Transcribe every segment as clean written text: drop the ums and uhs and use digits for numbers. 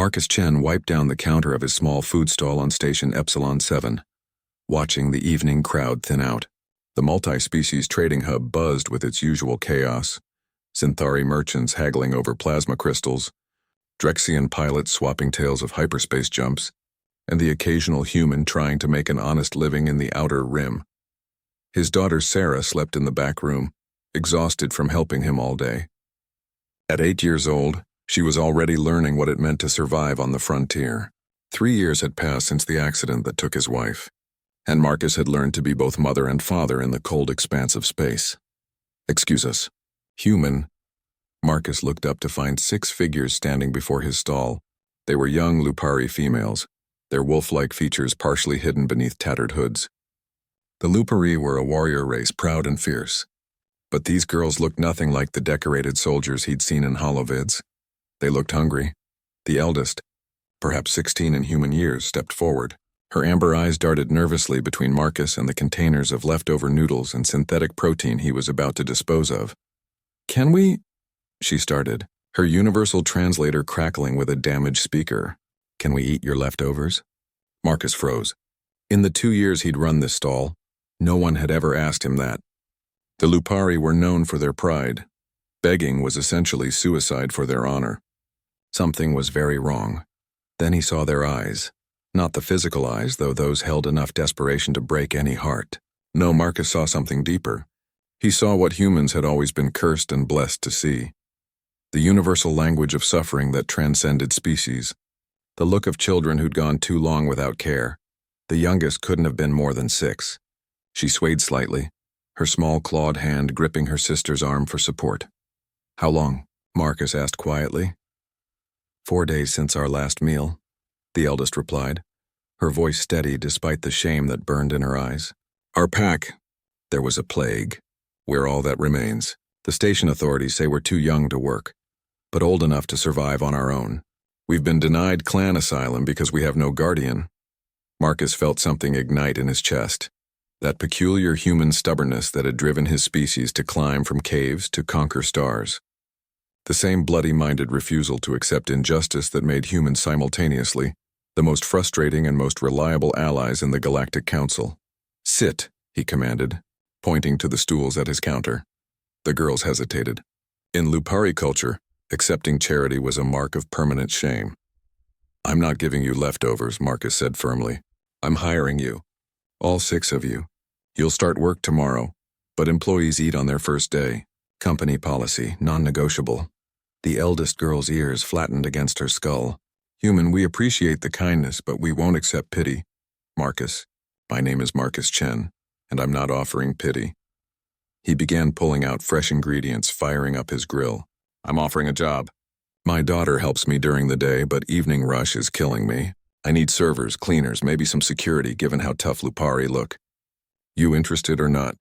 Marcus Chen wiped down the counter of his small food stall on station Epsilon 7, watching the evening crowd thin out. The multi-species trading hub buzzed with its usual chaos. Synthari merchants haggling over plasma crystals, Drexian pilots swapping tales of hyperspace jumps, and the occasional human trying to make an honest living in the outer rim. His daughter Sarah slept in the back room, exhausted from helping him all day. At 8 years old, she was already learning what it meant to survive on the frontier. 3 years had passed since the accident that took his wife, and Marcus had learned to be both mother and father in the cold expanse of space. "Excuse us. Human." Marcus looked up to find 6 figures standing before his stall. They were young Lupari females, their wolf-like features partially hidden beneath tattered hoods. The Lupari were a warrior race, proud and fierce. But these girls looked nothing like the decorated soldiers he'd seen in holovids. They looked hungry. The eldest, perhaps 16 in human years, stepped forward. Her amber eyes darted nervously between Marcus and the containers of leftover noodles and synthetic protein he was about to dispose of. "Can we?" she started, her universal translator crackling with a damaged speaker. "Can we eat your leftovers?" Marcus froze. In the 2 years he'd run this stall, no one had ever asked him that. The Lupari were known for their pride. Begging was essentially suicide for their honor. Something was very wrong. Then he saw their eyes. Not the physical eyes, though those held enough desperation to break any heart. No, Marcus saw something deeper. He saw what humans had always been cursed and blessed to see. The universal language of suffering that transcended species. The look of children who'd gone too long without care. The youngest couldn't have been more than 6. She swayed slightly, her small clawed hand gripping her sister's arm for support. "How long?" Marcus asked quietly. 4 days since our last meal," the eldest replied, her voice steady despite the shame that burned in her eyes. "Our pack. There was a plague. We're all that remains. The station authorities say we're too young to work, but old enough to survive on our own. We've been denied clan asylum because we have no guardian." Marcus felt something ignite in his chest. That peculiar human stubbornness that had driven his species to climb from caves to conquer stars. The same bloody-minded refusal to accept injustice that made humans simultaneously the most frustrating and most reliable allies in the Galactic Council. "Sit," he commanded, pointing to the stools at his counter. The girls hesitated. In Lupari culture, accepting charity was a mark of permanent shame. "I'm not giving you leftovers," Marcus said firmly. "I'm hiring you. All 6 of you. You'll start work tomorrow, but employees eat on their first day. Company policy, non-negotiable." The eldest girl's ears flattened against her skull. "Human, we appreciate the kindness, but we won't accept pity." "Marcus, my name is Marcus Chen, and I'm not offering pity." He began pulling out fresh ingredients, firing up his grill. "I'm offering a job. My daughter helps me during the day, but evening rush is killing me. I need servers, cleaners, maybe some security given how tough Lupari look. You interested or not?"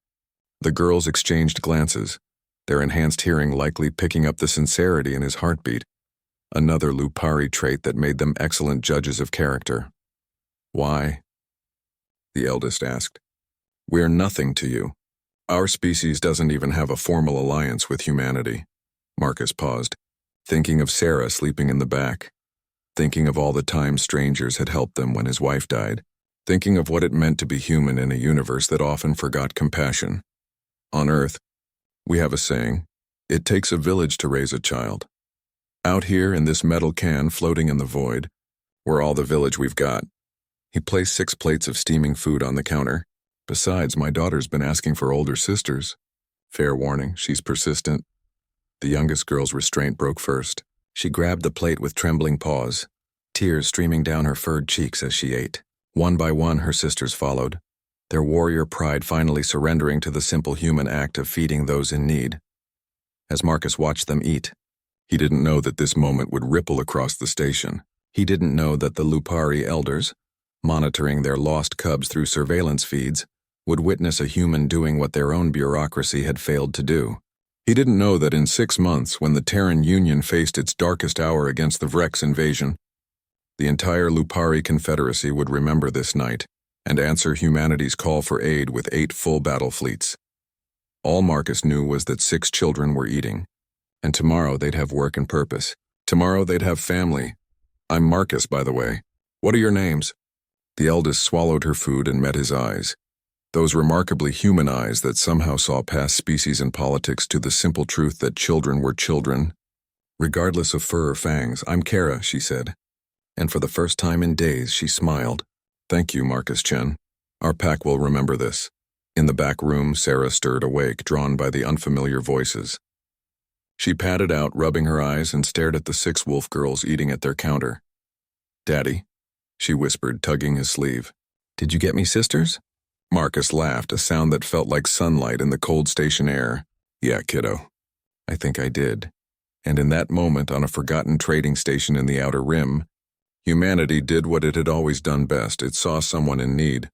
The girls exchanged glances, their enhanced hearing likely picking up the sincerity in his heartbeat, another Lupari trait that made them excellent judges of character. "Why?" the eldest asked. "We're nothing to you. Our species doesn't even have a formal alliance with humanity." Marcus paused, thinking of Sarah sleeping in the back, thinking of all the times strangers had helped them when his wife died, thinking of what it meant to be human in a universe that often forgot compassion. On Earth, we have a saying, "It takes a village to raise a child." Out here in this metal can floating in the void, we're all the village we've got. He placed 6 plates of steaming food on the counter. "Besides, my daughter's been asking for older sisters." Fair warning, she's persistent. The youngest girl's restraint broke first. She grabbed the plate with trembling paws, tears streaming down her furred cheeks as she ate. One by one, her sisters followed, their warrior pride finally surrendering to the simple human act of feeding those in need. As Marcus watched them eat, he didn't know that this moment would ripple across the station. He didn't know that the Lupari elders, monitoring their lost cubs through surveillance feeds, would witness a human doing what their own bureaucracy had failed to do. He didn't know that in 6 months, when the Terran Union faced its darkest hour against the Vrex invasion, the entire Lupari Confederacy would remember this night and answer humanity's call for aid with 8 full battle fleets. All Marcus knew was that 6 children were eating, and tomorrow they'd have work and purpose. Tomorrow they'd have family, I'm Marcus, by the way. What are your names? The eldest swallowed her food and met his eyes. Those remarkably human eyes that somehow saw past species and politics to the simple truth that children were children. Regardless of fur or fangs, I'm Kara, she said. And for the first time in days, she smiled. Thank you, Marcus Chen. Our pack will remember this. In the back room, Sarah stirred awake, drawn by the unfamiliar voices. She padded out, rubbing her eyes, and stared at the 6 wolf girls eating at their counter. Daddy, she whispered, tugging his sleeve. Did you get me sisters? Marcus laughed, a sound that felt like sunlight in the cold station air. Yeah, kiddo. I think I did. And in that moment, on a forgotten trading station in the Outer Rim, humanity did what it had always done best. It saw someone in need,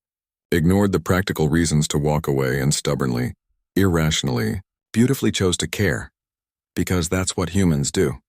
ignored the practical reasons to walk away, and stubbornly, irrationally, beautifully chose to care. Because that's what humans do.